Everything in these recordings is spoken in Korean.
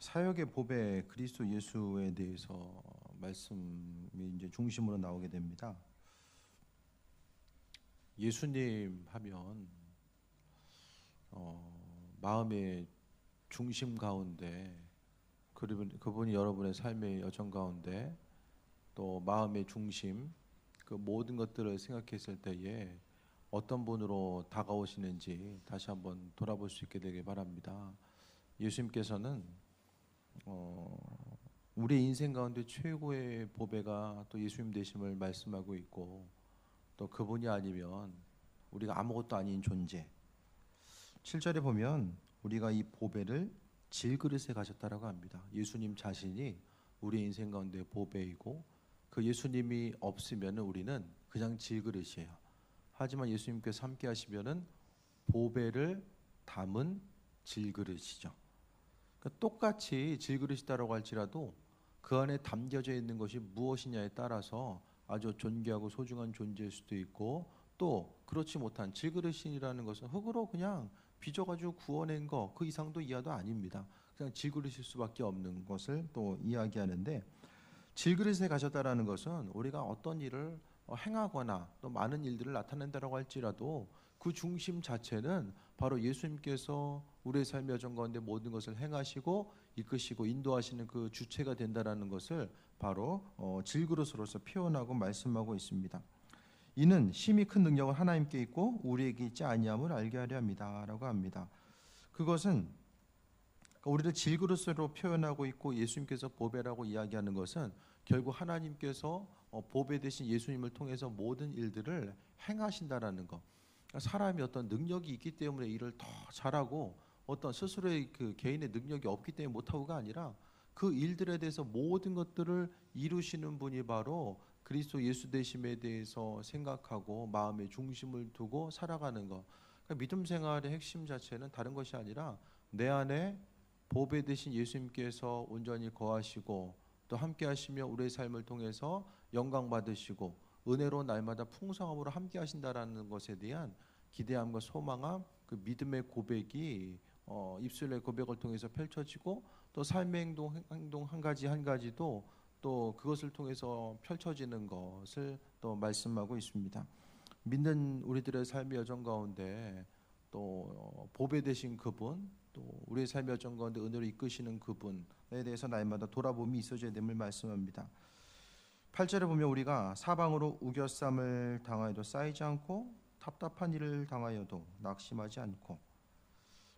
사역의 보배 그리스도 예수에 대해서 말씀이 이제 중심으로 나오게 됩니다. 예수님 하면 마음의 중심 가운데 그분이 여러분의 삶의 여정 가운데 또 마음의 중심 그 모든 것들을 생각했을 때에 어떤 분으로 다가오시는지 다시 한번 돌아볼 수 있게 되길 바랍니다. 예수님께서는 우리 인생 가운데 최고의 보배가 또 예수님 되심을 말씀하고 있고 또 그분이 아니면 우리가 아무것도 아닌 존재. 7절에 보면 우리가 이 보배를 질그릇에 가졌다라고 합니다. 예수님 자신이 우리 인생 가운데 보배이고 그 예수님이 없으면 우리는 그냥 질그릇이에요. 하지만 예수님께서 함께 하시면은 보배를 담은 질그릇이죠. 그러니까 똑같이 질그릇이다라고 할지라도 그 안에 담겨져 있는 것이 무엇이냐에 따라서 아주 존귀하고 소중한 존재일 수도 있고 또 그렇지 못한 질그릇이라는 것은 흙으로 그냥 빚어가지고 구워낸 거 그 이상도 이하도 아닙니다. 그냥 질그릇일 수밖에 없는 것을 또 이야기하는데 질그릇에 가셨다라는 것은 우리가 어떤 일을 행하거나 또 많은 일들을 나타낸다라고 할지라도 그 중심 자체는 바로 예수님께서 우리의 삶의 여정 가운데 모든 것을 행하시고 이끄시고 인도하시는 그 주체가 된다라는 것을 바로 질그릇으로서 표현하고 말씀하고 있습니다. 이는 심히 큰 능력은 하나님께 있고 우리에게 있지 아니함을 알게 하려 함이다라고 합니다. 그것은 우리를 질그릇으로 표현하고 있고 예수님께서 보배라고 이야기하는 것은 결국 하나님께서 보배 되신 예수님을 통해서 모든 일들을 행하신다라는 것. 사람이 어떤 능력이 있기 때문에 일을 더 잘하고 어떤 스스로의 그 개인의 능력이 없기 때문에 못하고가 아니라 그 일들에 대해서 모든 것들을 이루시는 분이 바로 그리스도 예수 되심에 대해서 생각하고 마음의 중심을 두고 살아가는 것. 그러니까 믿음 생활의 핵심 자체는 다른 것이 아니라 내 안에 보배 되신 예수님께서 온전히 거하시고 또 함께 하시며 우리의 삶을 통해서 영광 받으시고 은혜로 날마다 풍성함으로 함께 하신다라는 것에 대한 기대함과 소망함, 그 믿음의 고백이 입술의 고백을 통해서 펼쳐지고 또 삶의 행동 한 가지 한 가지도 또 그것을 통해서 펼쳐지는 것을 또 말씀하고 있습니다. 믿는 우리들의 삶의 여정 가운데 또 보배 되신 그분 또 우리의 삶의 여정 가운데 은혜로 이끄시는 그분에 대해서 날마다 돌아봄이 있어져야 됨을 말씀합니다. 8절에 보면 우리가 사방으로 우겨쌈을 당하여도 쌓이지 않고 답답한 일을 당하여도 낙심하지 않고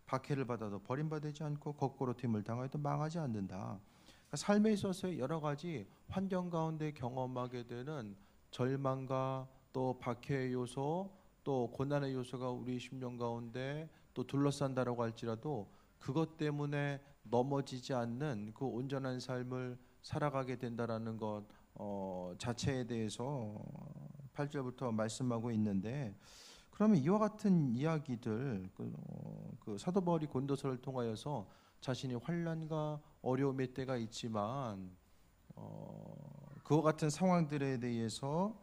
박해를 받아도 버림받지 않고 거꾸로됨을 당하여도 망하지 않는다. 그러니까 삶에 있어서의 여러 가지 환경 가운데 경험하게 되는 절망과 또 박해의 요소 또 고난의 요소가 우리 심령 가운데 또 둘러싼다라고 할지라도 그것 때문에 넘어지지 않는 그 온전한 삶을 살아가게 된다라는 것 자체에 대해서 8절부터 말씀하고 있는데 그러면 이와 같은 이야기들 그 사도 바울이 고린도서를 통하여서 자신이 환난과 어려움의 때가 있지만 그와 같은 상황들에 대해서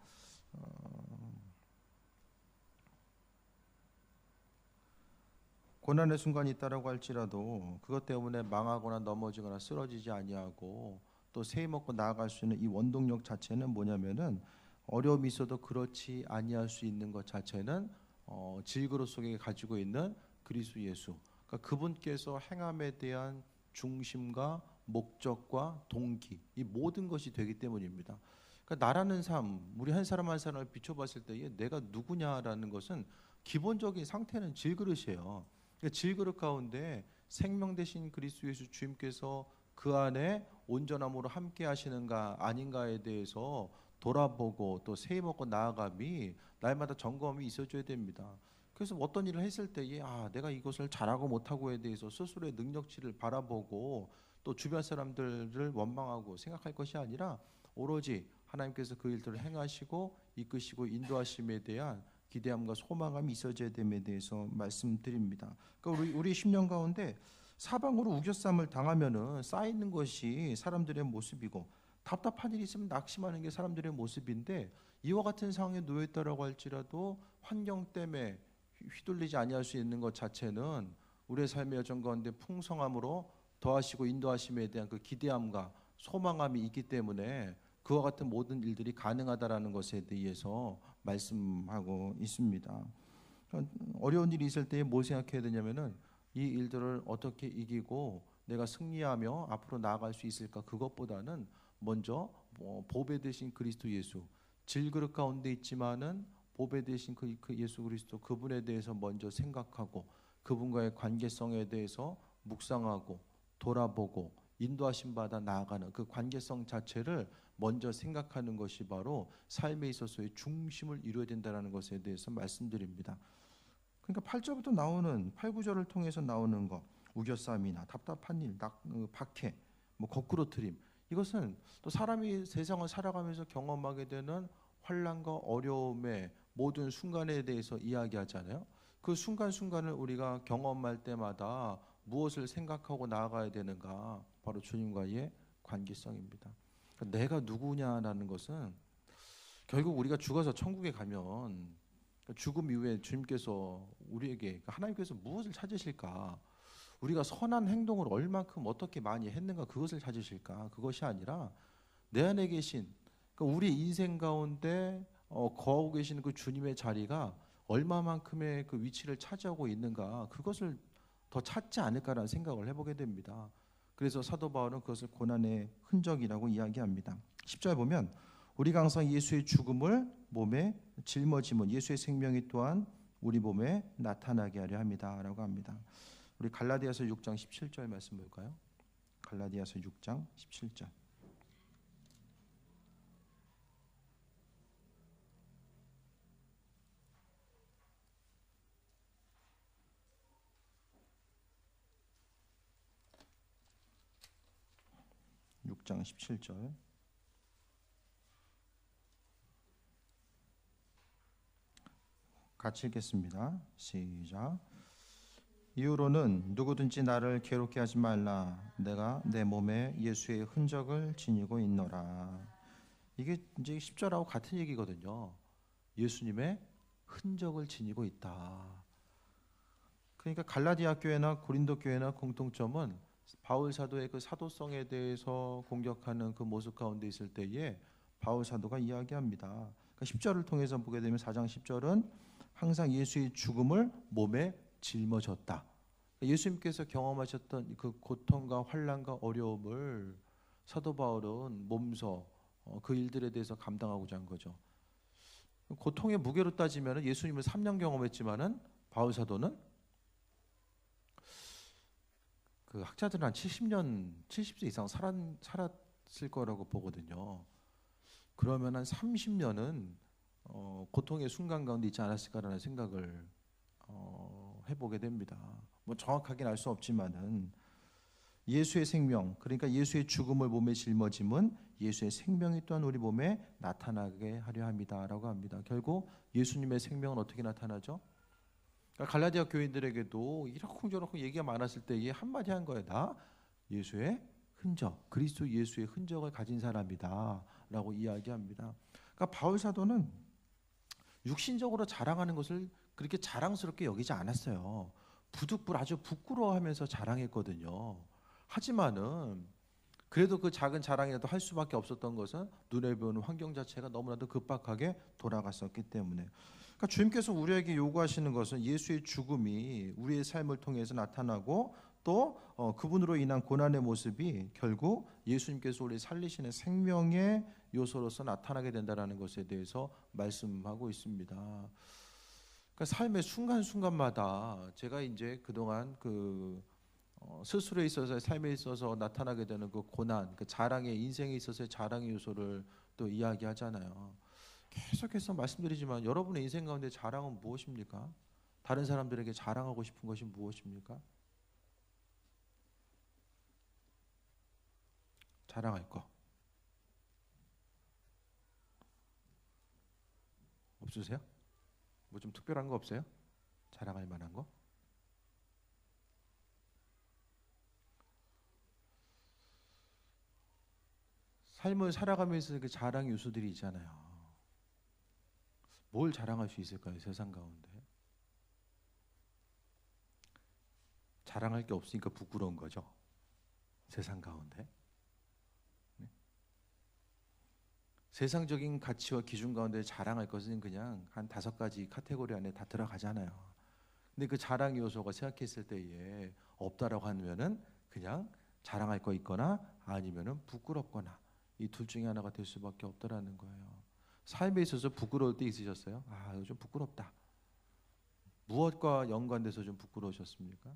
고난의 순간이 있다라고 할지라도 그것 때문에 망하거나 넘어지거나 쓰러지지 아니하고 또 새 먹고 나아갈 수 있는 이 원동력 자체는 뭐냐면은 어려움이 있어도 그렇지 아니할 수 있는 것 자체는 질그릇 속에 가지고 있는 그리스도 예수. 그러니까 그분께서 행함에 대한 중심과 목적과 동기 이 모든 것이 되기 때문입니다. 그러니까 나라는 삶, 우리 한 사람 한 사람을 비춰봤을 때에 내가 누구냐라는 것은 기본적인 상태는 질그릇이에요. 그러니까 질그릇 가운데 생명 되신 그리스도 예수 주님께서 그 안에 온전함으로 함께 하시는가 아닌가에 대해서 돌아보고 또 새해 먹고 나아감이 날마다 점검이 있어줘야 됩니다. 그래서 어떤 일을 했을 때에 내가 이것을 잘하고 못하고에 대해서 스스로의 능력치를 바라보고 또 주변 사람들을 원망하고 생각할 것이 아니라 오로지 하나님께서 그 일들을 행하시고 이끄시고 인도하심에 대한 기대함과 소망감이 있어져야 됨에 대해서 말씀드립니다. 그러니까 우리 10년 가운데 사방으로 우겨쌈을 당하면은 쌓이는 것이 사람들의 모습이고 답답한 일이 있으면 낙심하는 게 사람들의 모습인데 이와 같은 상황에 놓여 있다라고 할지라도 환경 때문에 휘둘리지 아니할 수 있는 것 자체는 우리의 삶의 여정 가운데 풍성함으로 더하시고 인도하심에 대한 그 기대함과 소망함이 있기 때문에 그와 같은 모든 일들이 가능하다라는 것에 대해서 말씀하고 있습니다. 어려운 일이 있을 때 뭘 생각해야 되냐면은 이 일들을 어떻게 이기고 내가 승리하며 앞으로 나아갈 수 있을까, 그것보다는 먼저 보배 되신 그리스도 예수, 질그릇 가운데 있지만은 보배 되신 그 예수 그리스도, 그분에 대해서 먼저 생각하고 그분과의 관계성에 대해서 묵상하고 돌아보고 인도하심 받아 나아가는 그 관계성 자체를 먼저 생각하는 것이 바로 삶에 있어서의 중심을 이루어야 된다는 것에 대해서 말씀드립니다. 그러니까 8절부터 나오는 8, 9절을 통해서 나오는 것, 우겨싸움이나 답답한 일, 박해, 거꾸로 트림, 이것은 또 사람이 세상을 살아가면서 경험하게 되는 환난과 어려움의 모든 순간에 대해서 이야기하잖아요. 그 순간순간을 우리가 경험할 때마다 무엇을 생각하고 나아가야 되는가? 바로 주님과의 관계성입니다. 그러니까 내가 누구냐라는 것은 결국 우리가 죽어서 천국에 가면 죽음 이후에 주님께서 우리에게, 하나님께서 무엇을 찾으실까? 우리가 선한 행동을 얼만큼 어떻게 많이 했는가, 그것을 찾으실까? 그것이 아니라 내 안에 계신, 그러니까 우리 인생 가운데 거하고 계시는 그 주님의 자리가 얼마만큼의 그 위치를 차지하고 있는가, 그것을 더 찾지 않을까라는 생각을 해보게 됩니다. 그래서 사도 바울은 그것을 고난의 흔적이라고 이야기합니다. 10절 보면 우리가 항상 예수의 죽음을 몸에 짊어지면 예수의 생명이 또한 우리 몸에 나타나게 하려 합니다라고 합니다. 우리 갈라디아서 6장 17절 말씀 볼까요? 갈라디아서 6장 17절. 육 장 17절. 같이 읽겠습니다. 시작. 이후로는 누구든지 나를 괴롭게 하지 말라. 내가 내 몸에 예수의 흔적을 지니고 있노라. 이게 이제 10절하고 같은 얘기거든요. 예수님의 흔적을 지니고 있다. 그러니까 갈라디아 교회나 고린도 교회나 공통점은 바울 사도의 그 사도성에 대해서 공격하는 그 모습 가운데 있을 때에 바울 사도가 이야기합니다. 그러니까 10절을 통해서 보게 되면 4장 10절은 항상 예수의 죽음을 몸에 짊어졌다. 예수님께서 경험하셨던 그 고통과 환난과 어려움을 사도 바울은 몸소 그 일들에 대해서 감당하고자 한 거죠. 고통의 무게로 따지면 예수님은 3년 경험했지만은 바울 사도는 그 학자들은 한 70년, 70세 이상 살았을 거라고 보거든요. 그러면 한 30년은 고통의 순간 가운데 있지 않았을까라는 생각을 해보게 됩니다. 뭐 정확하게는 알 수 없지만은 예수의 생명, 그러니까 예수의 죽음을 몸에 짊어짐은 예수의 생명이 또한 우리 몸에 나타나게 하려 합니다라고 합니다. 결국 예수님의 생명은 어떻게 나타나죠? 그러니까 갈라디아 교인들에게도 이러쿵저러쿵 얘기가 많았을 때에 한마디 한 거예요. 나 예수의 흔적, 그리스도 예수의 흔적을 가진 사람이다라고 이야기합니다. 그러니까 바울 사도는 육신적으로 자랑하는 것을 그렇게 자랑스럽게 여기지 않았어요. 아주 부끄러워하면서 자랑했거든요. 하지만은 그래도 그 작은 자랑이라도 할 수밖에 없었던 것은 눈에 보이는 환경 자체가 너무나도 급박하게 돌아갔었기 때문에. 그러니까 주님께서 우리에게 요구하시는 것은 예수의 죽음이 우리의 삶을 통해서 나타나고 또 그분으로 인한 고난의 모습이 결국 예수님께서 우리 살리시는 생명의 요소로서 나타나게 된다는 것에 대해서 말씀하고 있습니다. 그러니까 삶의 순간순간마다 제가 이제 그동안 스스로에 있어서 삶에 있어서 나타나게 되는 그 고난, 그 자랑의 인생에 있어서의 자랑의 요소를 또 이야기하잖아요. 계속해서 말씀드리지만 여러분의 인생 가운데 자랑은 무엇입니까? 다른 사람들에게 자랑하고 싶은 것이 무엇입니까? 자랑할 거 없으세요? 뭐 좀 특별한 거 없어요? 자랑할 만한 거? 삶을 살아가면서 그 자랑 요소들이 있잖아요. 뭘 자랑할 수 있을까요? 세상 가운데 자랑할 게 없으니까 부끄러운 거죠. 세상 가운데. 네? 세상적인 가치와 기준 가운데 자랑할 것은 그냥 한 5가지 카테고리 안에 다 들어가잖아요. 근데 그 자랑 요소가 생각했을 때에 없다라고 하면은 그냥 자랑할 거 있거나 아니면은 부끄럽거나 이 둘 중에 하나가 될 수밖에 없다라는 거예요. 삶에 있어서 부끄러울 때 있으셨어요? 아, 이거 좀 부끄럽다. 무엇과 연관돼서 좀 부끄러우셨습니까?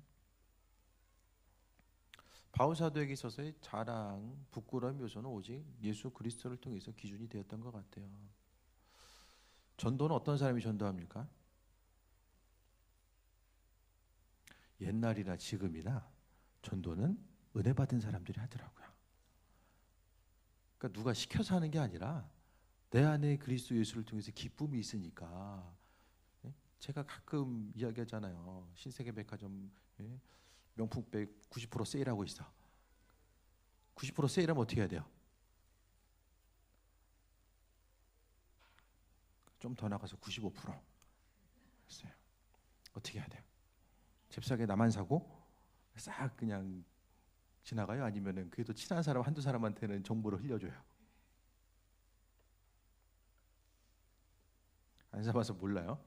바울 사도에게 있어서의 자랑, 부끄러움 요소는 오직 예수 그리스도를 통해서 기준이 되었던 것 같아요. 전도는 어떤 사람이 전도합니까? 옛날이나 지금이나 전도는 은혜 받은 사람들이 하더라고요. 그러니까 누가 시켜서 하는 게 아니라 내 안에 그리스도 예수를 통해서 기쁨이 있으니까. 예? 제가 가끔 이야기하잖아요. 신세계 백화점 명품백 90% 세일하고 있어. 90% 세일하면 어떻게 해야 돼요? 좀 더 나가서 95% 했어요. 어떻게 해야 돼요? 잽싸게 나만 사고 싹 그냥 지나가요? 아니면은 그래도 친한 사람 한두 사람한테는 정보를 흘려줘요? 안 사봐서 몰라요.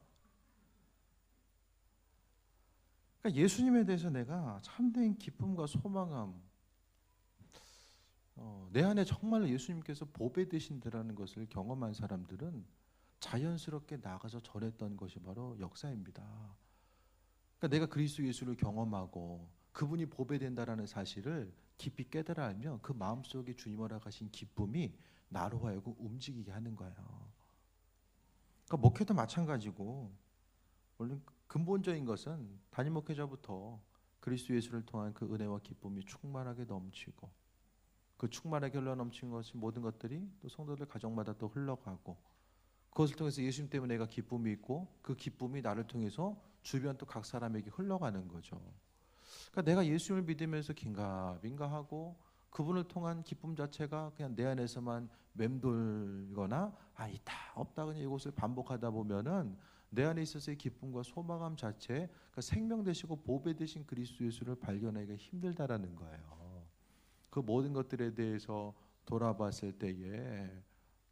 그러니까 예수님에 대해서 내가 참된 기쁨과 소망함, 내 안에 정말로 예수님께서 보배 되신다라는 것을 경험한 사람들은 자연스럽게 나가서 전했던 것이 바로 역사입니다. 그러니까 내가 그리스도 예수를 경험하고 그분이 보배된다라는 사실을 깊이 깨달아 알면 그 마음속에 주님 허락하신 기쁨이 나로 하여금 움직이게 하는 거예요. 그러니까 목회도 마찬가지고, 원래 근본적인 것은 담임 목회자부터 그리스도 예수를 통한 그 은혜와 기쁨이 충만하게 넘치고, 그 충만하게 흘러 넘치는 것이 모든 것들이 또 성도들 가정마다 또 흘러가고, 그것을 통해서 예수님 때문에 내가 기쁨이 있고 그 기쁨이 나를 통해서 주변 또 각 사람에게 흘러가는 거죠. 그러니까 내가 예수님을 믿으면서 긴가민가하고 그분을 통한 기쁨 자체가 그냥 내 안에서만 맴돌거나 있다 없다 그냥 이것을 반복하다 보면은 내 안에 있어서의 기쁨과 소망함 자체, 그러니까 생명 되시고 보배 되신 그리스도 예수를 발견하기가 힘들다라는 거예요. 그 모든 것들에 대해서 돌아봤을 때에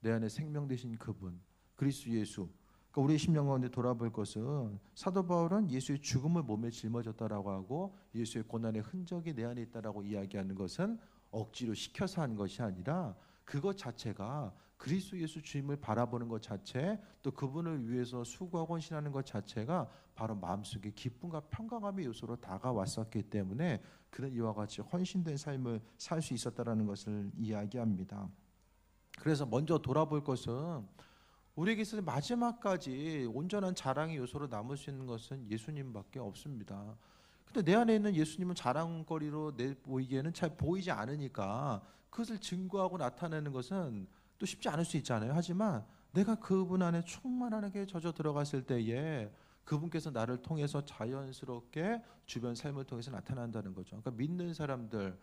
내 안에 생명 되신 그분 그리스도 예수, 그러니까 우리의 심령 가운데 돌아볼 것은 사도 바울은 예수의 죽음을 몸에 짊어졌다라고 하고 예수의 고난의 흔적이 내 안에 있다라고 이야기하는 것은 억지로 시켜서 한 것이 아니라 그것 자체가 그리스도 예수 주님을 바라보는 것 자체, 또 그분을 위해서 수고하고 헌신하는 것 자체가 바로 마음속에 기쁨과 평강함의 요소로 다가왔었기 때문에 그는 이와 같이 헌신된 삶을 살 수 있었다라는 것을 이야기합니다. 그래서 먼저 돌아볼 것은 우리에게 있어서 마지막까지 온전한 자랑의 요소로 남을 수 있는 것은 예수님밖에 없습니다. 근데 내 안에 있는 예수님은 자랑거리로 내 보이기에는 잘 보이지 않으니까 그것을 증거하고 나타내는 것은 또 쉽지 않을 수 있잖아요. 하지만 내가 그분 안에 충만하게 젖어 들어갔을 때에 그분께서 나를 통해서 자연스럽게 주변 삶을 통해서 나타난다는 거죠. 그러니까 믿는 사람들,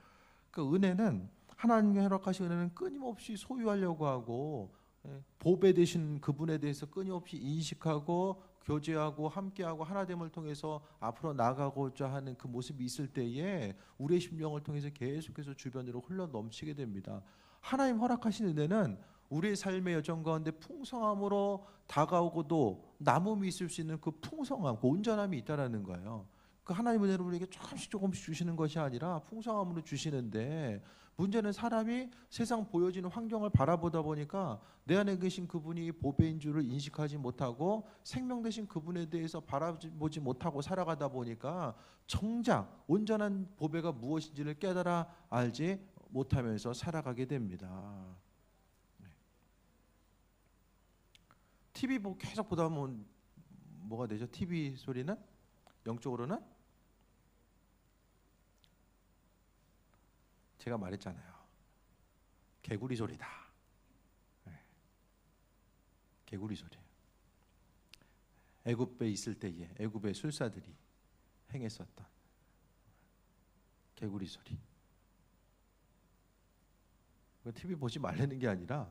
그 은혜는 하나님의 허락하신 은혜는 끊임없이 소유하려고 하고 보배 되신 그분에 대해서 끊임없이 인식하고 교제하고 함께하고 하나됨을 통해서 앞으로 나아가고자 하는 그 모습이 있을 때에 우리의 심령을 통해서 계속해서 주변으로 흘러 넘치게 됩니다. 하나님 허락하신 은혜는 우리의 삶의 여정 가운데 풍성함으로 다가오고도 남음이 있을 수 있는 그 풍성함, 그 온전함이 있다라는 거예요. 그 하나님의 은혜를 우리에게 조금씩 주시는 것이 아니라 풍성함으로 주시는데, 문제는 사람이 세상 보여지는 환경을 바라보다 보니까 내 안에 계신 그분이 보배인 줄을 인식하지 못하고 생명 되신 그분에 대해서 바라보지 못하고 살아가다 보니까 정작 온전한 보배가 무엇인지를 깨달아 알지 못하면서 살아가게 됩니다. TV 계속 보다 보면 뭐가 되죠? TV 소리는 영적으로는 제가 말했잖아요. 개구리 소리다. 개구리 소리. 애굽에 있을 때에 애굽의 술사들이 행했었던 개구리 소리. TV 보지 말라는 게 아니라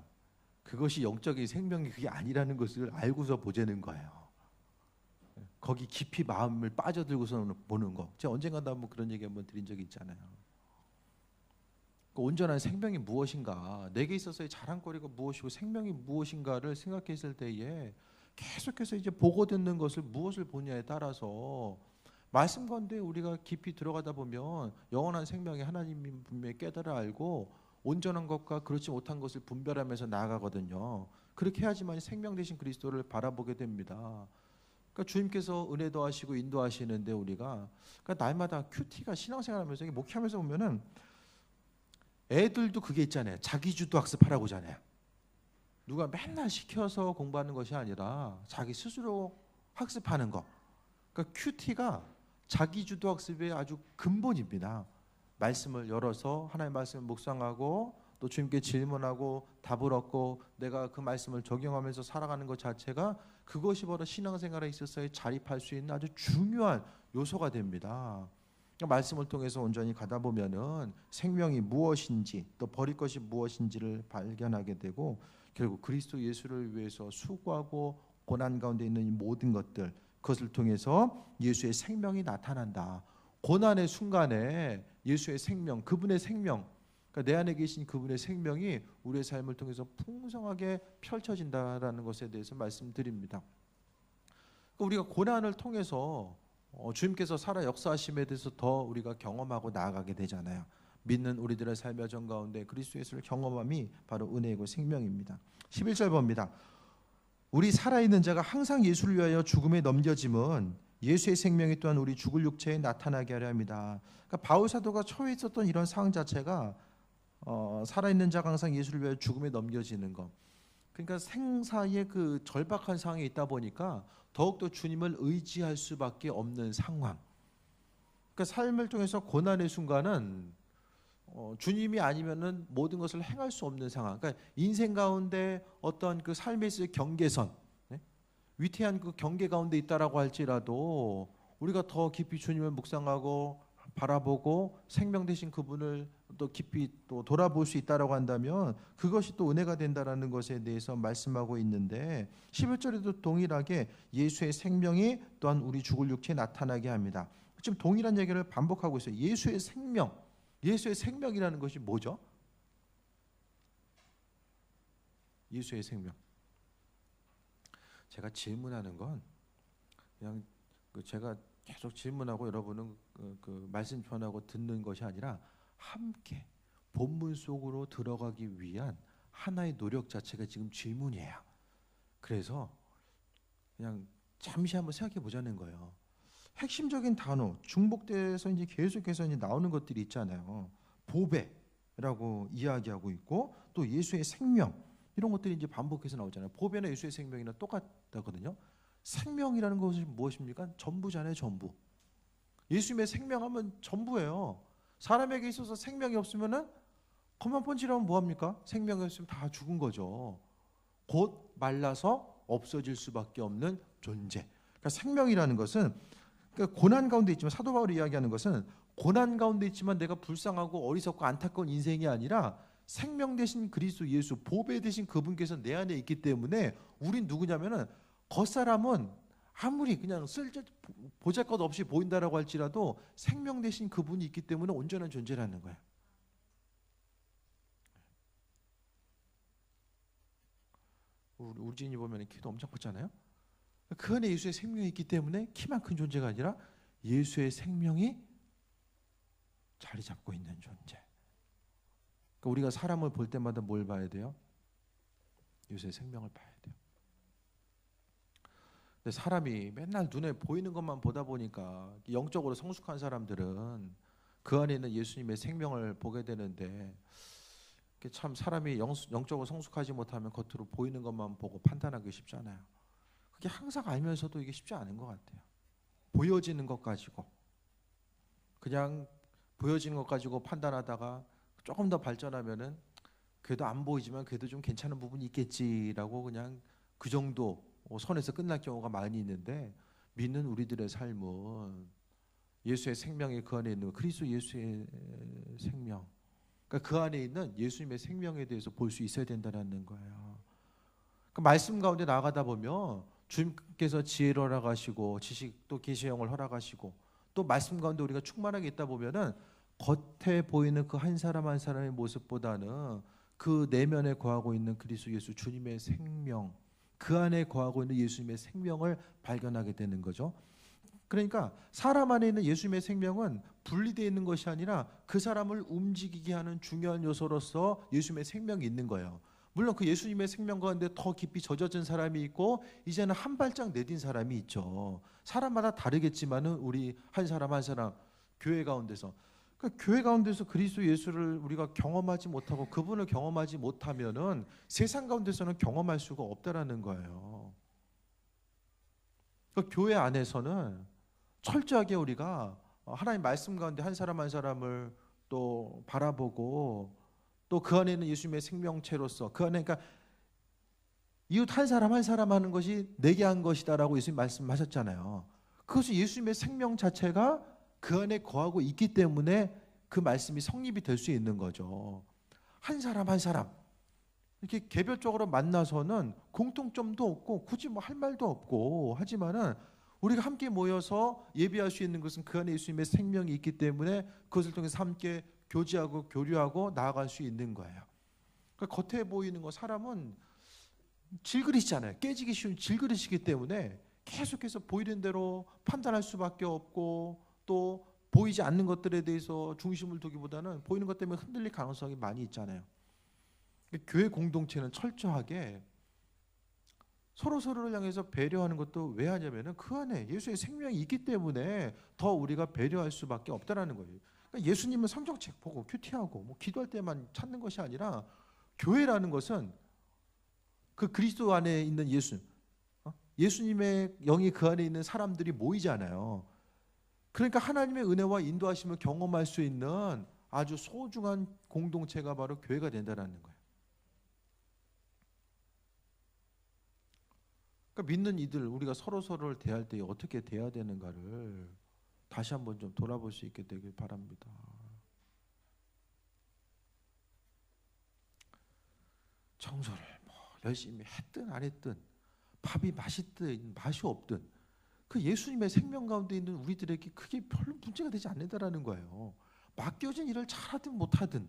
그것이 영적인 생명이 그게 아니라는 것을 알고서 보자는 거예요. 거기 깊이 마음을 빠져들고서 보는 거. 제가 언젠가 한번 그런 얘기 한번 드린 적이 있잖아요. 그 온전한 생명이 무엇인가, 내게 있어서의 자랑거리가 무엇이고 생명이 무엇인가를 생각했을 때에 계속해서 이제 보고 듣는 것을 무엇을 보냐에 따라서 말씀 가운데 우리가 깊이 들어가다 보면 영원한 생명이 하나님이 분명히 깨달아 알고 온전한 것과 그렇지 못한 것을 분별하면서 나아가거든요. 그렇게 해야지만 생명 되신 그리스도를 바라보게 됩니다. 그러니까 주님께서 은혜 더하시고 인도하시는데 우리가 그러니까 날마다 큐티가 신앙생활하면서 목회하면서 보면은 애들도 그게 있잖아요. 자기주도 학습하라고 하잖아요. 누가 맨날 시켜서 공부하는 것이 아니라 자기 스스로 학습하는 거. 그러니까 큐티가 자기주도 학습의 아주 근본입니다. 말씀을 열어서 하나님의 말씀을 묵상하고 또 주님께 질문하고 답을 얻고 내가 그 말씀을 적용하면서 살아가는 것 자체가 그것이 바로 신앙생활에 있어서의 자립할 수 있는 아주 중요한 요소가 됩니다. 말씀을 통해서 온전히 가다 보면은 생명이 무엇인지 또 버릴 것이 무엇인지를 발견하게 되고 결국 그리스도 예수를 위해서 수고하고 고난 가운데 있는 이 모든 것들 그것을 통해서 예수의 생명이 나타난다. 고난의 순간에 예수의 생명, 그분의 생명, 그러니까 내 안에 계신 그분의 생명이 우리의 삶을 통해서 풍성하게 펼쳐진다라는 것에 대해서 말씀드립니다. 그러니까 우리가 고난을 통해서 주님께서 살아 역사하심에 대해서 더 우리가 경험하고 나아가게 되잖아요. 믿는 우리들의 삶의 전 가운데 그리스도 예수를 경험함이 바로 은혜이고 생명입니다. 11절 봅니다. 우리 살아있는 자가 항상 예수를 위하여 죽음에 넘겨짐은 예수의 생명이 또한 우리 죽을 육체에 나타나게 하려 합니다. 그러니까 바울 사도가 처해 있었던 이런 상황 자체가 살아있는 자가 항상 예수를 위하여 죽음에 넘겨지는 것. 그러니까 생사의 그 절박한 상황에 있다 보니까 더욱더 주님을 의지할 수밖에 없는 상황. 그러니까 삶을 통해서 고난의 순간은 주님이 아니면은 모든 것을 행할 수 없는 상황. 그러니까 인생 가운데 어떤 그 삶에 있어의 경계선, 네? 위태한 그 경계 가운데 있다라고 할지라도 우리가 더 깊이 주님을 묵상하고 바라보고 생명 되신 그분을 또 깊이 또 돌아볼 수 있다라고 한다면 그것이 또 은혜가 된다라는 것에 대해서 말씀하고 있는데 11절에도 동일하게 예수의 생명이 또한 우리 죽을 육체에 나타나게 합니다. 지금 동일한 얘기를 반복하고 있어요. 예수의 생명, 예수의 생명이라는 것이 뭐죠? 예수의 생명. 제가 질문하는 건 그냥 제가 계속 질문하고 여러분은 그 말씀 전하고 듣는 것이 아니라 함께 본문 속으로 들어가기 위한 하나의 노력 자체가 지금 질문이에요. 그래서 그냥 잠시 한번 생각해 보자는 거예요. 핵심적인 단어 중복돼서 이제 계속해서 이제 나오는 것들이 있잖아요. 보배라고 이야기하고 있고 또 예수의 생명 이런 것들이 이제 반복해서 나오잖아요. 보배나 예수의 생명이나 똑같거든요. 생명이라는 것이 무엇입니까? 전부잖아요, 전부. 예수님의 생명하면 전부예요. 사람에게 있어서 생명이 없으면은 겉만 번지라면 뭐 합니까? 생명이 없으면 다 죽은 거죠. 곧 말라서 없어질 수밖에 없는 존재. 그러니까 생명이라는 것은 그러니까 고난 가운데 있지만 사도 바울이 이야기하는 것은 고난 가운데 있지만 내가 불쌍하고 어리석고 안타까운 인생이 아니라 생명 되신 그리스도 예수 보배 되신 그분께서 내 안에 있기 때문에 우린 누구냐면은 겉사람은 아무리 그냥 보잘것 없이 보인다라고 할지라도 생명 되신 그분이 있기 때문에 온전한 존재라는 거예요. 우리 진이 보면 키도 엄청 컸잖아요. 그 안에 예수의 생명이 있기 때문에 키만 큰 존재가 아니라 예수의 생명이 자리 잡고 있는 존재. 그러니까 우리가 사람을 볼 때마다 뭘 봐야 돼요? 예수의 생명을 봐야 돼요. 근데 사람이 맨날 눈에 보이는 것만 보다 보니까 영적으로 성숙한 사람들은 그 안에 있는 예수님의 생명을 보게 되는데 참 사람이 영적으로 성숙하지 못하면 겉으로 보이는 것만 보고 판단하기 쉽잖아요. 그게 항상 알면서도 이게 쉽지 않은 것 같아요. 보여지는 것 가지고 그냥 보여지는 것 가지고 판단하다가 조금 더 발전하면은 그래도 안 보이지만 그래도 좀 괜찮은 부분이 있겠지라고 그냥 그 정도 선에서 끝날 경우가 많이 있는데 믿는 우리들의 삶은 예수의 생명이 그 안에 있는 그리스도 예수의 생명, 그러니까 그 안에 있는 예수님의 생명에 대해서 볼 수 있어야 된다는 거예요. 그 말씀 가운데 나가다 보면 주님께서 지혜를 허락하시고 지식도 계시형을 허락하시고 또 말씀 가운데 우리가 충만하게 있다 보면은 겉에 보이는 그 한 사람 한 사람의 모습보다는 그 내면에 거하고 있는 그리스도 예수 주님의 생명, 그 안에 거하고 있는 예수님의 생명을 발견하게 되는 거죠. 그러니까 사람 안에 있는 예수님의 생명은 분리되어 있는 것이 아니라 그 사람을 움직이게 하는 중요한 요소로서 예수님의 생명이 있는 거예요. 물론 그 예수님의 생명 가운데 더 깊이 젖어진 사람이 있고 이제는 한 발짝 내딘 사람이 있죠. 사람마다 다르겠지만은 우리 한 사람 한 사람 교회 가운데서 그러니까 교회 가운데서 그리스도 예수를 우리가 경험하지 못하고 그분을 경험하지 못하면은 세상 가운데서는 경험할 수가 없다라는 거예요. 그 교회 안에서는 철저하게 우리가 하나님 말씀 가운데 한 사람 한 사람을 또 바라보고 또 그 안에 있는 예수님의 생명체로서 그 안에 그러니까 이웃 한 사람 한 사람 하는 것이 내게 한 것이다라고 예수님 말씀하셨잖아요. 그것은 예수님의 생명 자체가 그 안에 거하고 있기 때문에 그 말씀이 성립이 될 수 있는 거죠. 한 사람 한 사람 이렇게 개별적으로 만나서는 공통점도 없고 굳이 뭐 할 말도 없고 하지만은 우리가 함께 모여서 예배할 수 있는 것은 그 안에 예수님의 생명이 있기 때문에 그것을 통해서 함께 교제하고 교류하고 나아갈 수 있는 거예요. 그러니까 겉에 보이는 거 사람은 질그릇이잖아요. 깨지기 쉬운 질그릇이기 때문에 계속해서 보이는 대로 판단할 수밖에 없고 또 보이지 않는 것들에 대해서 중심을 두기보다는 보이는 것 때문에 흔들릴 가능성이 많이 있잖아요. 교회 공동체는 철저하게 서로서로를 향해서 배려하는 것도 왜 하냐면은 그 안에 예수의 생명이 있기 때문에 더 우리가 배려할 수밖에 없다라는 거예요. 그러니까 예수님은 성경책 보고 큐티하고 뭐 기도할 때만 찾는 것이 아니라 교회라는 것은 그 그리스도 안에 있는 예수님의 영이 그 안에 있는 사람들이 모이잖아요. 그러니까 하나님의 은혜와 인도하심을 경험할 수 있는 아주 소중한 공동체가 바로 교회가 된다는 거예요. 그러니까 믿는 이들 우리가 서로를 대할 때 어떻게 대해야 되는가를 다시 한번 좀 돌아볼 수 있게 되길 바랍니다. 청소를 뭐 열심히 했든 안 했든 밥이 맛있든 맛이 없든 그 예수님의 생명 가운데 있는 우리들에게 그게 별로 문제가 되지 않는다라는 거예요. 맡겨진 일을 잘하든 못하든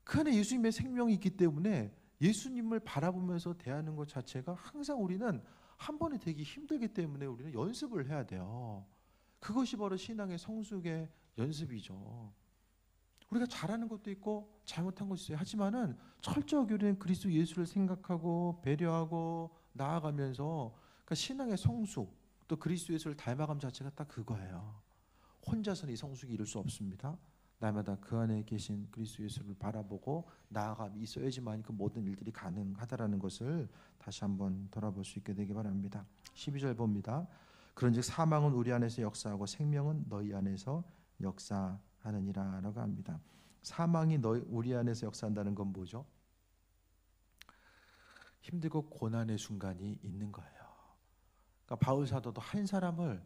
그 안에 예수님의 생명이 있기 때문에 예수님을 바라보면서 대하는 것 자체가 항상 우리는 한 번에 되기 힘들기 때문에 우리는 연습을 해야 돼요. 그것이 바로 신앙의 성숙의 연습이죠. 우리가 잘하는 것도 있고 잘못한 것이 있어요. 하지만은 철저하게 우리는 그리스도 예수를 생각하고 배려하고 나아가면서 그러니까 신앙의 성숙 또 그리스도 예수를 닮아감 자체가 딱 그거예요. 혼자서는 이 성숙이 이룰 수 없습니다. 날마다 그 안에 계신 그리스도 예수를 바라보고 나아감이 있어야지만 그 모든 일들이 가능하다라는 것을 다시 한번 돌아볼 수 있게 되기 바랍니다. 12절 봅니다. 그런즉 사망은 우리 안에서 역사하고 생명은 너희 안에서 역사하느니라 라고 합니다. 사망이 우리 안에서 역사한다는 건 뭐죠? 힘들고 고난의 순간이 있는 거예요. 그러니까 바울 사도도 한 사람을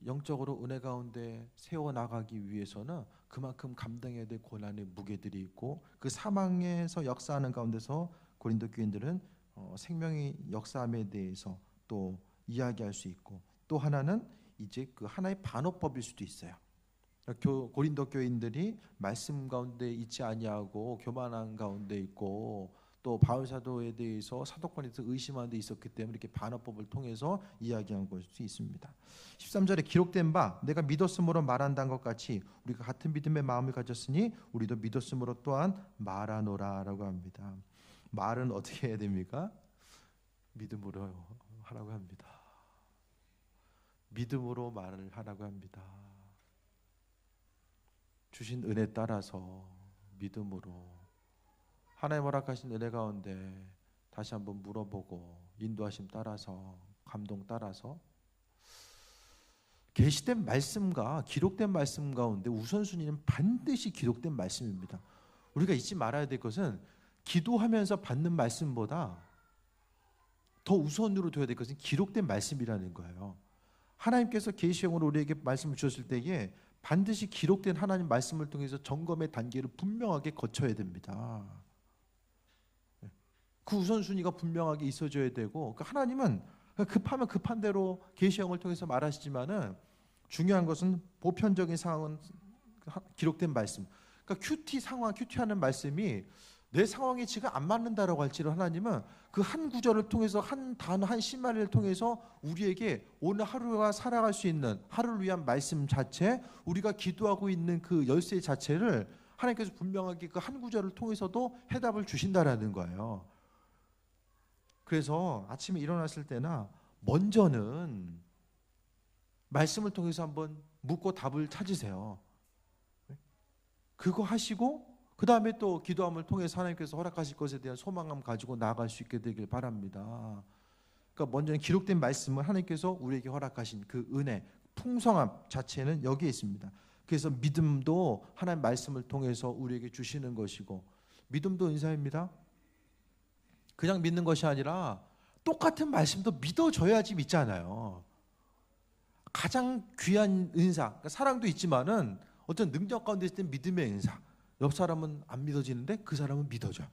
영적으로 은혜 가운데 세워나가기 위해서는 그만큼 감당해야 될 고난의 무게들이 있고 그 사망에서 역사하는 가운데서 고린도 교인들은 생명의 역사함에 대해서 또 이야기할 수 있고 또 하나는 이제 그 하나의 반어법일 수도 있어요. 고린도 교인들이 말씀 가운데 있지 아니하고 교만한 가운데 있고 또 바울 사도에 대해서 사도권에서 의심하는 데 있었기 때문에 이렇게 반어법을 통해서 이야기한 것일 수 있습니다. 13절에 기록된 바 내가 믿었으므로 말한다는 것 같이 우리가 같은 믿음의 마음을 가졌으니 우리도 믿었으므로 또한 말하노라라고 합니다. 말은 어떻게 해야 됩니까? 믿음으로 하라고 합니다. 믿음으로 말을 하라고 합니다. 주신 은혜 따라서 믿음으로 하나님 허락하신 은혜 가운데 다시 한번 물어보고 인도하심 따라서 감동 따라서 계시된 말씀과 기록된 말씀 가운데 우선순위는 반드시 기록된 말씀입니다. 우리가 잊지 말아야 될 것은 기도하면서 받는 말씀보다 더 우선으로 둬야 될 것은 기록된 말씀이라는 거예요. 하나님께서 계시형으로 우리에게 말씀을 주셨을 때에 반드시 기록된 하나님 말씀을 통해서 점검의 단계를 분명하게 거쳐야 됩니다. 그 우선순위가 분명하게 있어줘야 되고 그러니까 하나님은 급하면 급한 대로 계시형을 통해서 말하시지만은 중요한 것은 보편적인 상황은 기록된 말씀 그러니까 큐티 상황, 큐티하는 말씀이 내 상황에 지금 안 맞는다라고 할지라도 하나님은 그 한 구절을 통해서 한 단어, 한 시마리를 통해서 우리에게 오늘 하루가 살아갈 수 있는 하루를 위한 말씀 자체, 우리가 기도하고 있는 그 열쇠 자체를 하나님께서 분명하게 그 한 구절을 통해서도 해답을 주신다라는 거예요. 그래서 아침에 일어났을 때나 먼저는 말씀을 통해서 한번 묻고 답을 찾으세요. 그거 하시고 그 다음에 또 기도함을 통해서 하나님께서 허락하실 것에 대한 소망감 가지고 나아갈 수 있게 되길 바랍니다. 그러니까 먼저는 기록된 말씀을 하나님께서 우리에게 허락하신 그 은혜, 풍성함 자체는 여기에 있습니다. 그래서 믿음도 하나님 말씀을 통해서 우리에게 주시는 것이고, 믿음도 은사입니다. 그냥 믿는 것이 아니라 똑같은 말씀도 믿어줘야지 믿잖아요. 가장 귀한 은사, 그러니까 사랑도 있지만은 어떤 능력 가운데 있을 때 믿음의 은사. 옆 사람은 안 믿어지는데 그 사람은 믿어져.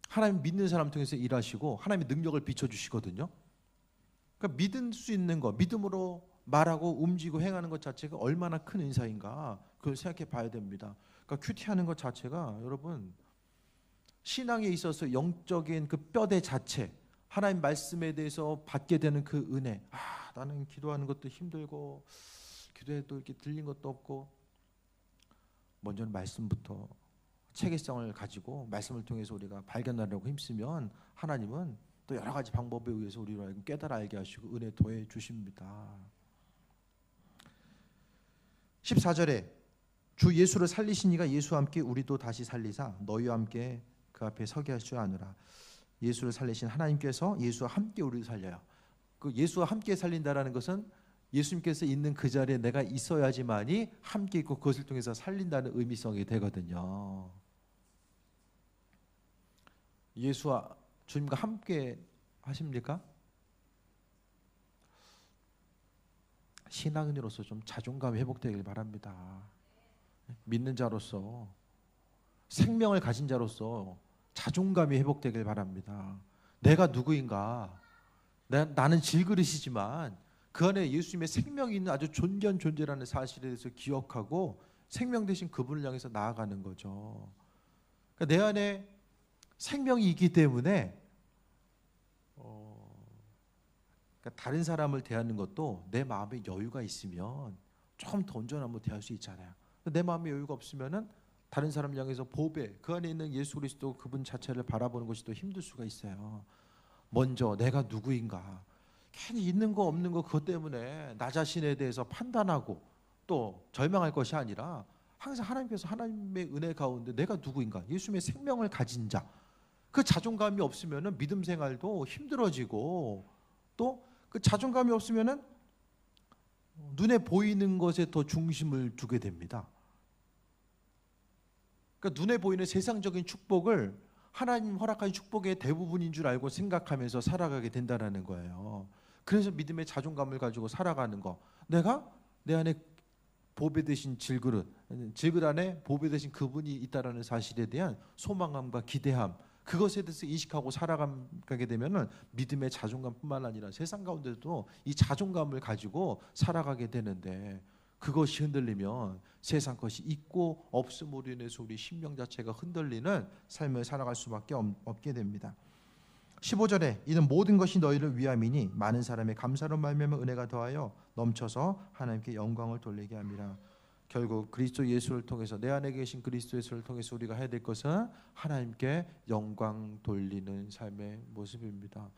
하나님 믿는 사람 통해서 일하시고 하나님의 능력을 비춰주시거든요. 그러니까 믿을 수 있는 것, 믿음으로 말하고 움직이고 행하는 것 자체가 얼마나 큰 은사인가, 그걸 생각해 봐야 됩니다. 그러니까 큐티하는 것 자체가 여러분 신앙에 있어서 영적인 그 뼈대 자체, 하나님 말씀에 대해서 받게 되는 그 은혜. 나는 기도하는 것도 힘들고 기도해도 이렇게 들린 것도 없고, 먼저는 말씀부터 체계성을 가지고 말씀을 통해서 우리가 발견하려고 힘쓰면 하나님은 또 여러 가지 방법에 의해서 우리를 깨달아 알게 하시고 은혜 더해 주십니다. 14절에 주 예수를 살리시니가 예수와 함께 우리도 다시 살리사 너희와 함께 그 앞에 서게 하실 아노라. 예수를 살리신 하나님께서 예수와 함께 우리를 살려요. 그 예수와 함께 살린다라는 것은 예수님께서 있는 그 자리에 내가 있어야지만이 함께 있고 그것을 통해서 살린다는 의미성이 되거든요. 예수와 주님과 함께 하십니까? 신앙인으로서 좀 자존감이 회복되길 바랍니다. 믿는 자로서, 생명을 가진 자로서 자존감이 회복되길 바랍니다. 내가 누구인가? 나는 질그릇이지만 그 안에 예수님의 생명이 있는 아주 존귀한 존재라는 사실에 대해서 기억하고 생명 대신 그분을 향해서 나아가는 거죠. 그러니까 내 안에 생명이 있기 때문에 그러니까 다른 사람을 대하는 것도 내 마음에 여유가 있으면 조금 더 온전함으로 대할 수 있잖아요. 내 마음에 여유가 없으면은 다른 사람을 향해서 보배, 그 안에 있는 예수 그리스도 그분 자체를 바라보는 것이 또 힘들 수가 있어요. 먼저 내가 누구인가, 괜히 있는 거 없는 거 그것 때문에 나 자신에 대해서 판단하고 또 절망할 것이 아니라 항상 하나님께서 하나님의 은혜 가운데 내가 누구인가, 예수님의 생명을 가진 자, 그 자존감이 없으면은 믿음 생활도 힘들어지고 또 그 자존감이 없으면은 눈에 보이는 것에 더 중심을 두게 됩니다. 그러니까 눈에 보이는 세상적인 축복을 하나님 허락한 축복의 대부분인 줄 알고 생각하면서 살아가게 된다는 거예요. 그래서 믿음의 자존감을 가지고 살아가는 거. 내가 내 안에 보배 되신 질그릇 안에 보배 되신 그분이 있다라는 사실에 대한 소망감과 기대함, 그것에 대해서 인식하고 살아가게 되면은 믿음의 자존감뿐만 아니라 세상 가운데도 이 자존감을 가지고 살아가게 되는데, 그것이 흔들리면 세상 것이 있고 없음으로 인해서 우리 심령 자체가 흔들리는 삶을 살아갈 수밖에 없게 됩니다. 15절에 이는 모든 것이 너희를 위함이니 많은 사람의 감사로 말미암아 은혜가 더하여 넘쳐서 하나님께 영광을 돌리게 함이라. 결국 그리스도 예수를 통해서, 내 안에 계신 그리스도 예수를 통해서 우리가 해야 될 것은 하나님께 영광 돌리는 삶의 모습입니다.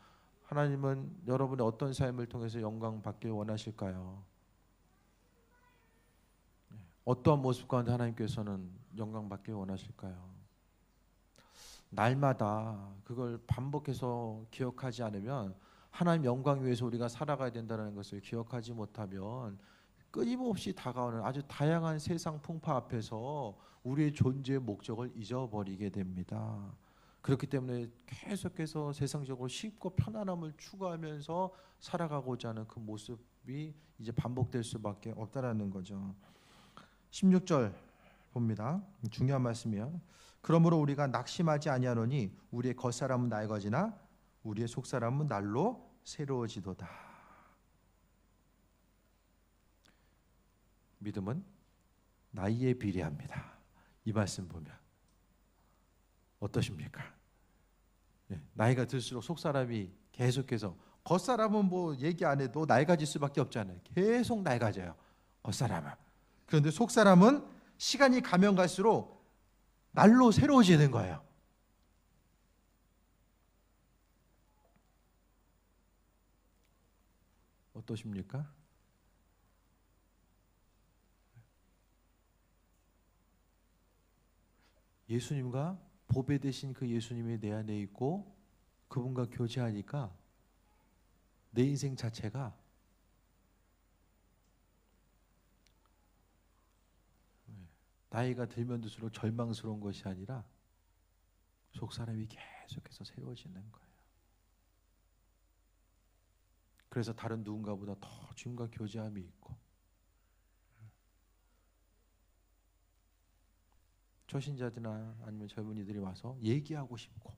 하나님은 여러분의 어떤 삶을 통해서 영광 받길 원하실까요? 어떠한 모습 가운데 하나님께서는 영광 받길 원하실까요? 날마다 그걸 반복해서 기억하지 않으면, 하나님 영광 위해서 우리가 살아가야 된다는 것을 기억하지 못하면 끊임없이 다가오는 아주 다양한 세상 풍파 앞에서 우리의 존재의 목적을 잊어버리게 됩니다. 그렇기 때문에 계속해서 세상적으로 쉽고 편안함을 추구하면서 살아가고자 하는 그 모습이 이제 반복될 수밖에 없다라는 거죠. 16절 봅니다. 중요한 말씀이에요. 그러므로 우리가 낙심하지 아니하노니 우리의 겉사람은 낡아지나 우리의 속사람은 날로 새로워지도다. 믿음은 나이에 비례합니다. 이 말씀 보면 어떠십니까? 나이가 들수록 속사람이 계속해서, 겉사람은 뭐 얘기 안 해도 낡아질 수밖에 없잖아요. 계속 낡아져요, 겉사람은. 그런데 속사람은 시간이 가면 갈수록 날로 새로워지는 거예요. 어떠십니까? 예수님과 보배 되신 그 예수님이 내 안에 있고 그분과 교제하니까 내 인생 자체가 나이가 들면 들수록 절망스러운 것이 아니라 속사람이 계속해서 새로워지는 거예요. 그래서 다른 누군가보다 더 주님과 교제함이 있고, 초신자들이나 아니면 젊은이들이 와서 얘기하고 싶고,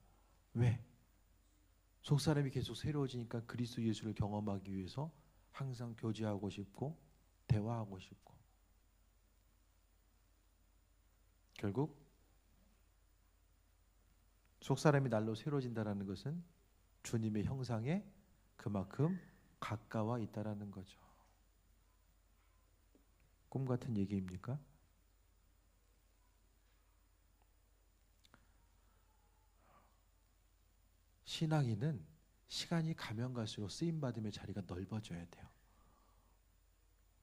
왜? 속사람이 계속 새로워지니까 그리스도 예수를 경험하기 위해서 항상 교제하고 싶고 대화하고 싶고, 결국 속사람이 날로 새로워진다는 것은 주님의 형상에 그만큼 가까워 있다라는 거죠. 꿈 같은 얘기입니까? 신앙인은 시간이 가면 갈수록 쓰임받음의 자리가 넓어져야 돼요.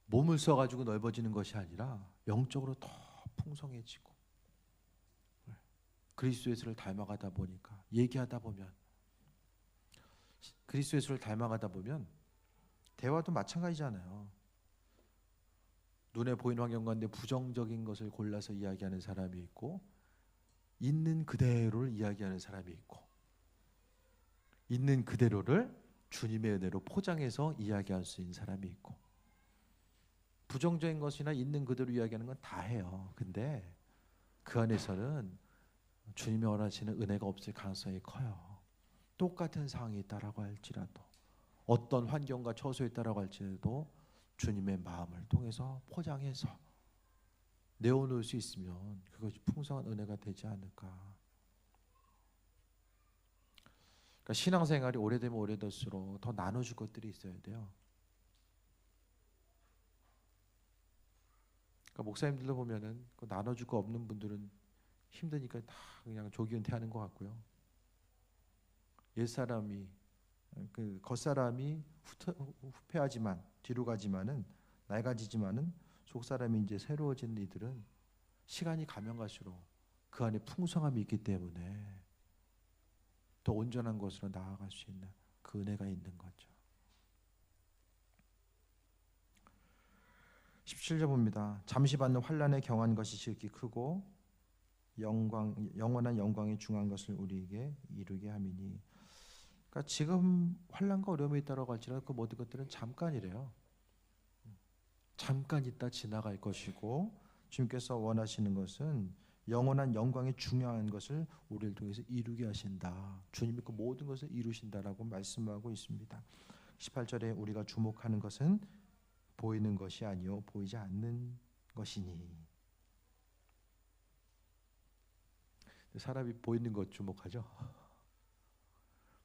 몸을 써가지고 넓어지는 것이 아니라 영적으로 더 풍성해지고, 그리스도 예수를 닮아가다 보니까, 얘기하다 보면, 그리스도 예수를 닮아가다 보면 대화도 마찬가지잖아요. 눈에 보이는 환경 가운데 부정적인 것을 골라서 이야기하는 사람이 있고, 있는 그대로를 이야기하는 사람이 있고, 있는 그대로를 주님의 은혜로 포장해서 이야기할 수 있는 사람이 있고, 부정적인 것이나 있는 그대로 이야기하는 건 다 해요. 근데 그 안에서는 주님이 원하시는 은혜가 없을 가능성이 커요. 똑같은 상황이 있다라고 할지라도, 어떤 환경과 처소에 있다라고 할지라도 주님의 마음을 통해서 포장해서 내어놓을 수 있으면 그것이 풍성한 은혜가 되지 않을까. 그러니까 신앙생활이 오래되면 오래될수록 더 나눠줄 것들이 있어야 돼요. 그러니까 목사님들도 보면은 그 나눠줄 거 없는 분들은 힘드니까 다 그냥 조기 은퇴하는 것 같고요. 옛사람이, 그 겉사람이 후패하지만, 뒤로 가지만은, 낡아지지만은 속사람이 이제 새로워진 이들은 시간이 가면 갈수록 그 안에 풍성함이 있기 때문에 더 온전한 것으로 나아갈 수 있는 그 은혜가 있는 거죠. 17절 봅니다. 잠시 받는 환난에 경한 것이 지극히 크고 영원한 영광이 중한 것을 우리에게 이루게 함이니. 그러니까 지금 환난과 어려움이 있다고 할지라도 그 모든 것들은 잠깐이래요. 잠깐 있다 지나갈 것이고, 주님께서 원하시는 것은 영원한 영광이 중요한 것을 우리를 통해서 이루게 하신다. 주님이 그 모든 것을 이루신다라고 말씀하고 있습니다. 18절에 우리가 주목하는 것은 보이는 것이 아니요 보이지 않는 것이니. 사람이 보이는 것 주목하죠.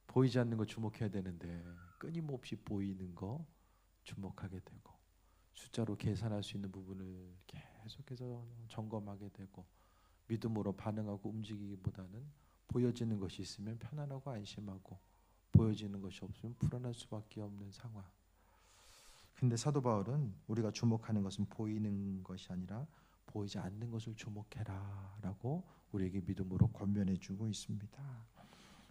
보이지 않는 거 주목해야 되는데 끊임없이 보이는 거 주목하게 되고, 숫자로 계산할 수 있는 부분을 계속해서 점검하게 되고, 믿음으로 반응하고 움직이기보다는 보여지는 것이 있으면 편안하고 안심하고, 보여지는 것이 없으면 불안할 수밖에 없는 상황. 근데 사도 바울은 우리가 주목하는 것은 보이는 것이 아니라 보이지 않는 것을 주목해라 라고 우리에게 믿음으로 권면해 주고 있습니다.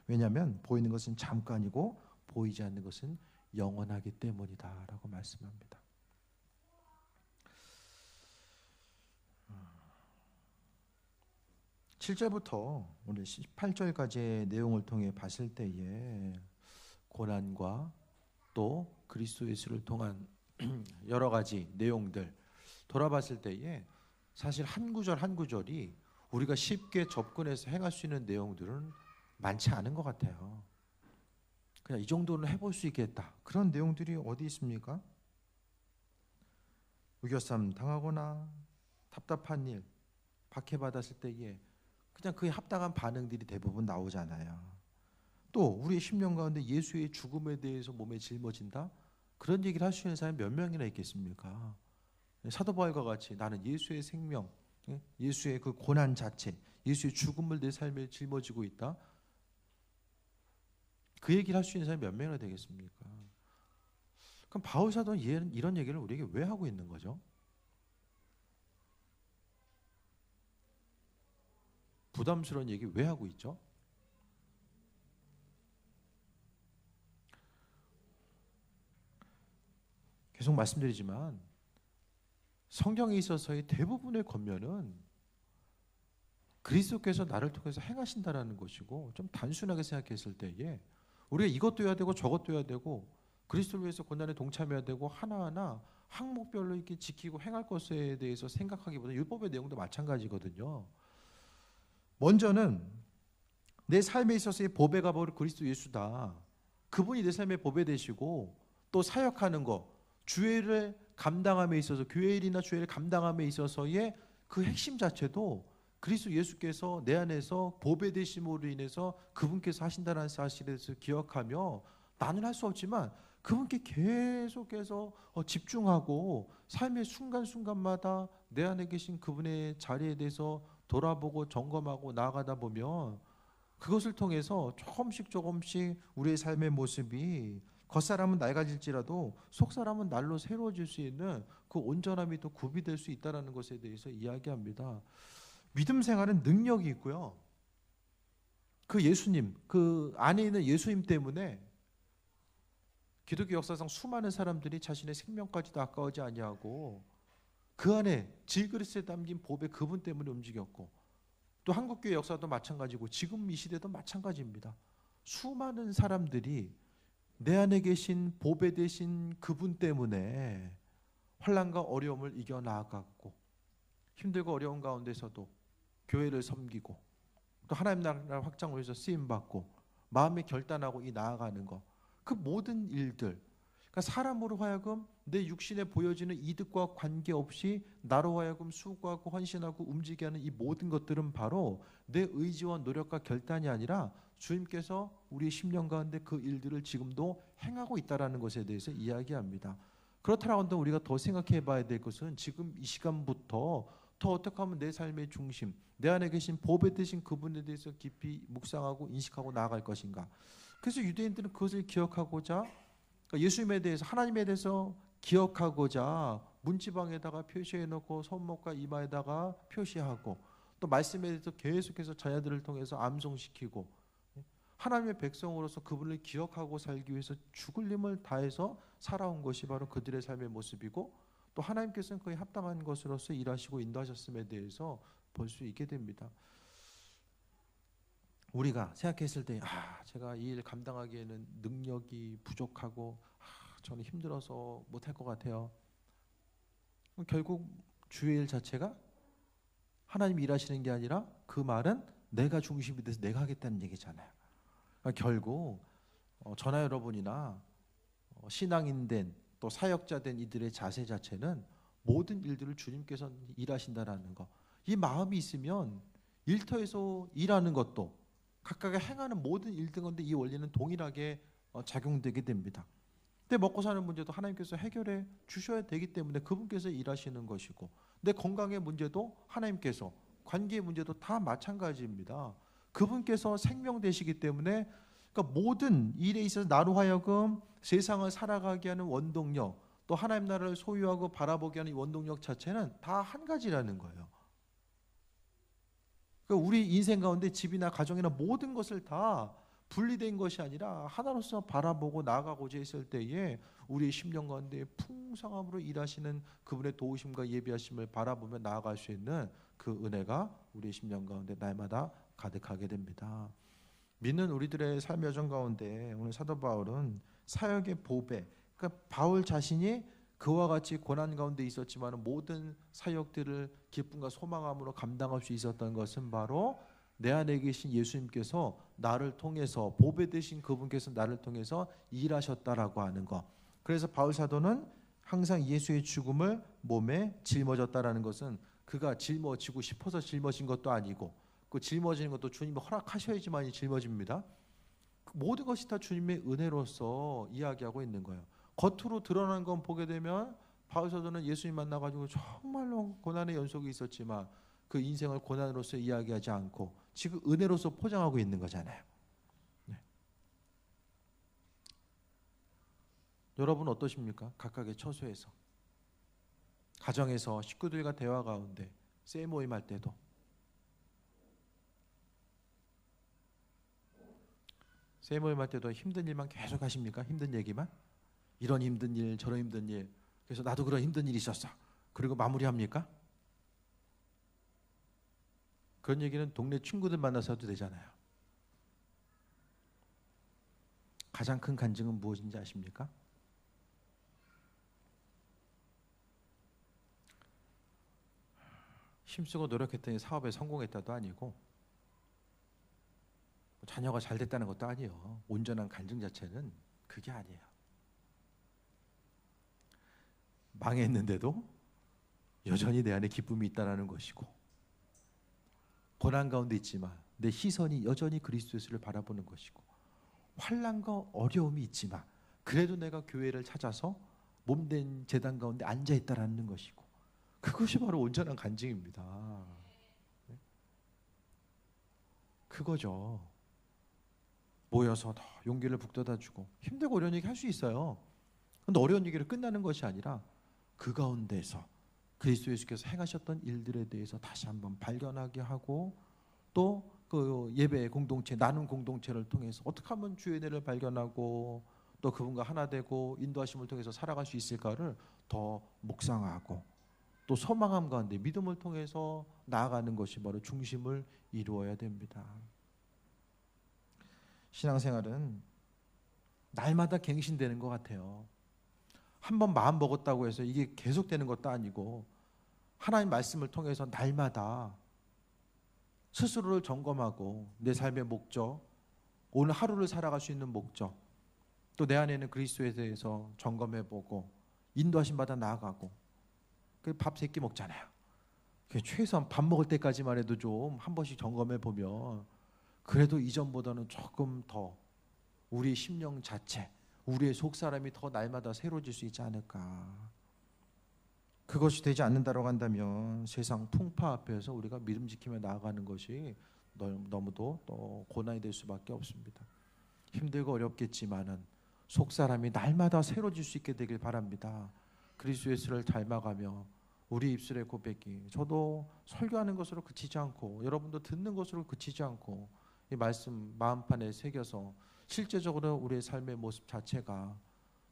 왜냐하면 보이는 것은 잠깐이고 보이지 않는 것은 영원하기 때문이다 라고 말씀합니다. 7절부터 우리 18절까지의 내용을 통해 봤을 때에 고난과 또 그리스도 예수를 통한 여러 가지 내용들 돌아봤을 때에 사실 한 구절 한 구절이 우리가 쉽게 접근해서 행할 수 있는 내용들은 많지 않은 것 같아요. 그냥 이 정도는 해볼 수 있겠다, 그런 내용들이 어디 있습니까? 우겨쌈 당하거나 답답한 일, 박해받았을 때에 그냥 그에 합당한 반응들이 대부분 나오잖아요. 또 우리의 10년 가운데 예수의 죽음에 대해서 몸에 짊어진다? 그런 얘기를 할 수 있는 사람이 몇 명이나 있겠습니까? 사도 바울과 같이 나는 예수의 생명, 예수의 그 고난 자체, 예수의 죽음을 내 삶에 짊어지고 있다. 그 얘기를 할 수 있는 사람이 몇 명이나 되겠습니까? 그럼 바울 사도는 이런 얘기를 우리에게 왜 하고 있는 거죠? 부담스러운 얘기 왜 하고 있죠? 계속 말씀드리지만 성경에 있어서의 대부분의 권면은 그리스도께서 나를 통해서 행하신다라는 것이고, 좀 단순하게 생각했을 때에 우리가 이것도 해야 되고 저것도 해야 되고 그리스도를 위해서 고난에 동참해야 되고 하나하나 항목별로 이렇게 지키고 행할 것에 대해서 생각하기보다 율법의 내용도 마찬가지거든요. 먼저는 내 삶에 있어서의 보배가 바로 그리스도 예수다. 그분이 내 삶의 보배 되시고, 또 사역하는 거, 주일을 감당함에 있어서, 교회 일이나 주일을 감당함에 있어서의 그 핵심 자체도 그리스도 예수께서 내 안에서 보배 되심으로 인해서 그분께서 하신다는 사실에 대해서 기억하며, 나는 할 수 없지만 그분께 계속해서 집중하고 삶의 순간순간마다 내 안에 계신 그분의 자리에 대해서 돌아보고 점검하고 나아가다 보면, 그것을 통해서 조금씩 우리의 삶의 모습이 겉사람은 낡아질지라도 속사람은 날로 새로워질 수 있는 그 온전함이 또 구비될 수 있다는 것에 대해서 이야기합니다. 믿음 생활은 능력이 있고요. 그 예수님, 그 안에 있는 예수님 때문에 기독교 역사상 수많은 사람들이 자신의 생명까지도 아까워하지 아니하고 그 안에 질그릇에 담긴 보배 그분 때문에 움직였고, 또 한국교회 역사도 마찬가지고 지금 이 시대도 마찬가지입니다. 수많은 사람들이 내 안에 계신 보배 되신 그분 때문에 환난과 어려움을 이겨나갔고, 힘들고 어려운 가운데서도 교회를 섬기고, 또 하나님 나라 확장을 위해서 쓰임받고 마음에 결단하고 이 나아가는 것, 그 모든 일들, 그러니까 사람으로 하여금 내 육신에 보여지는 이득과 관계없이 나로 하여금 수고하고 헌신하고 움직이게 하는 이 모든 것들은 바로 내 의지와 노력과 결단이 아니라 주님께서 우리의 10년 가운데 그 일들을 지금도 행하고 있다는 것에 대해서 이야기합니다. 그렇다고 우리가 더 생각해 봐야 될 것은 지금 이 시간부터 더 어떻게 하면 내 삶의 중심, 내 안에 계신 보배 되신 그분에 대해서 깊이 묵상하고 인식하고 나아갈 것인가. 그래서 유대인들은 그것을 기억하고자, 예수님에 대해서, 하나님에 대해서 기억하고자 문지방에다가 표시해 놓고 손목과 이마에다가 표시하고, 또 말씀에 대해서 계속해서 자녀들을 통해서 암송시키고, 하나님의 백성으로서 그분을 기억하고 살기 위해서 죽을 힘을 다해서 살아온 것이 바로 그들의 삶의 모습이고, 또 하나님께서는 그에 합당한 것으로서 일하시고 인도하셨음에 대해서 볼 수 있게 됩니다. 우리가 생각했을 때 제가 이 일 감당하기에는 능력이 부족하고 저는 힘들어서 못할 것 같아요. 결국 주의 일 자체가 하나님이 일하시는 게 아니라 그 말은 내가 중심이 돼서 내가 하겠다는 얘기잖아요. 그러니까 결국 저나 여러분이나 신앙인 된 또 사역자 된 이들의 자세 자체는 모든 일들을 주님께서 일하신다라는 것, 이 마음이 있으면 일터에서 일하는 것도 각각의 행하는 모든 일들 건데 이 원리는 동일하게 작용되게 됩니다. 내 먹고 사는 문제도 하나님께서 해결해 주셔야 되기 때문에 그분께서 일하시는 것이고, 내 건강의 문제도 하나님께서, 관계의 문제도 다 마찬가지입니다. 그분께서 생명 되시기 때문에, 그러니까 모든 일에 있어서 나로 하여금 세상을 살아가게 하는 원동력, 또 하나님 나라를 소유하고 바라보게 하는 이 원동력 자체는 다 한 가지라는 거예요. 그러니까 우리 인생 가운데 집이나 가정이나 모든 것을 다 분리된 것이 아니라 하나로서 바라보고 나아가고자 했을 때에 우리의 10년 가운데 풍성함으로 일하시는 그분의 도우심과 예비하심을 바라보며 나아갈 수 있는 그 은혜가 우리의 10년 가운데 날마다 가득하게 됩니다. 믿는 우리들의 삶의 여정 가운데 오늘 사도 바울은 사역의 보배, 그러니까 바울 자신이 그와 같이 고난 가운데 있었지만 모든 사역들을 기쁨과 소망함으로 감당할 수 있었던 것은 바로 내 안에 계신 예수님께서 나를 통해서, 보배 되신 그분께서 나를 통해서 일하셨다라고 하는 것. 그래서 바울 사도는 항상 예수의 죽음을 몸에 짊어졌다라는 것은 그가 짊어지고 싶어서 짊어진 것도 아니고 그 짊어지는 것도 주님이 허락하셔야지만이 짊어집니다. 모든 것이 다 주님의 은혜로서 이야기하고 있는 거예요. 겉으로 드러나는 건 보게 되면 바울 사도는 예수님 만나가지고 정말로 고난의 연속이 있었지만 그 인생을 고난으로서 이야기하지 않고 지금 은혜로서 포장하고 있는 거잖아요. 네. 여러분 어떠십니까? 각각의 처소에서, 가정에서 식구들과 대화 가운데, 세 모임 할 때도 세 모임 할 때도 힘든 일만 계속 하십니까? 힘든 얘기만? 이런 힘든 일, 저런 힘든 일, 그래서 나도 그런 힘든 일이 있었어, 그리고 마무리합니까? 그런 얘기는 동네 친구들 만나서 해도 되잖아요. 가장 큰 간증은 무엇인지 아십니까? 힘쓰고 노력했더니 사업에 성공했다도 아니고 자녀가 잘 됐다는 것도 아니에요. 온전한 간증 자체는 그게 아니에요. 망했는데도 여전히 내 안에 기쁨이 있다는 것이고, 고난 가운데 있지만 내 시선이 여전히 그리스도 예수를 바라보는 것이고, 환난과 어려움이 있지만 그래도 내가 교회를 찾아서 몸된 제단 가운데 앉아 있다라는 것이고, 그것이 바로 온전한 간증입니다. 그거죠. 모여서 더 용기를 북돋아주고, 힘들고 어려운 얘기 할 수 있어요. 그런데 어려운 얘기를 끝나는 것이 아니라 그 가운데서 그리스도 예수께서 행하셨던 일들에 대해서 다시 한번 발견하게 하고, 또 그 예배 공동체, 나눔 공동체를 통해서 어떻게 하면 주의 은혜를 발견하고 또 그분과 하나 되고 인도하심을 통해서 살아갈 수 있을까를 더 묵상하고, 또 소망함 가운데 믿음을 통해서 나아가는 것이 바로 중심을 이루어야 됩니다. 신앙생활은 날마다 갱신되는 것 같아요. 한번 마음 먹었다고 해서 이게 계속되는 것도 아니고, 하나님 말씀을 통해서 날마다 스스로를 점검하고 내 삶의 목적, 오늘 하루를 살아갈 수 있는 목적, 또 내 안에 있는 그리스도에 대해서 점검해보고 인도하심 받아 나아가고. 밥 3끼 먹잖아요. 최소한 밥 먹을 때까지만 해도 좀 한 번씩 점검해보면 그래도 이전보다는 조금 더 우리의 심령 자체, 우리의 속사람이 더 날마다 새로워질 수 있지 않을까. 그것이 되지 않는다고 한다면 세상 풍파 앞에서 우리가 믿음 지키며 나아가는 것이 너무도 또 고난이 될 수밖에 없습니다. 힘들고 어렵겠지만은 속사람이 날마다 새로워질 수 있게 되길 바랍니다. 그리스도 예수를 닮아가며 우리 입술의 고백이, 저도 설교하는 것으로 그치지 않고 여러분도 듣는 것으로 그치지 않고 이 말씀 마음판에 새겨서 실제적으로 우리의 삶의 모습 자체가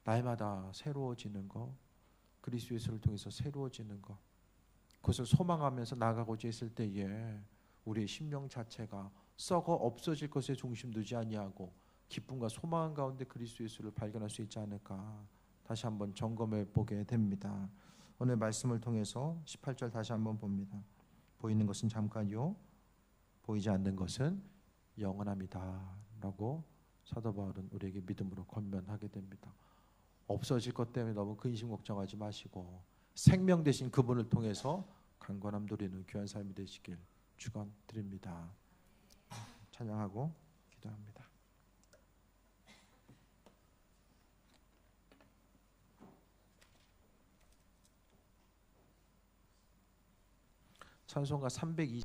날마다 새로워지는 것, 그리스도 예수를 통해서 새로워지는 것, 그것을 소망하면서 나아가고자 했을 때에 우리의 심령 자체가 썩어 없어질 것에 중심 두지 아니하고 기쁨과 소망 가운데 그리스도 예수를 발견할 수 있지 않을까, 다시 한번 점검해 보게 됩니다. 오늘 말씀을 통해서 18절 다시 한번 봅니다. 보이는 것은 잠깐이요 보이지 않는 것은 영원합니다 라고 사도 바울은 우리에게 믿음으로 권면하게 됩니다. 없어질 것 때문에 너무 근심 걱정하지 마시고 생명 되신 그분을 통해서 강건함 누리는 귀한 삶이 되시길 축원드립니다. 찬양하고 기도합니다. 찬송가 320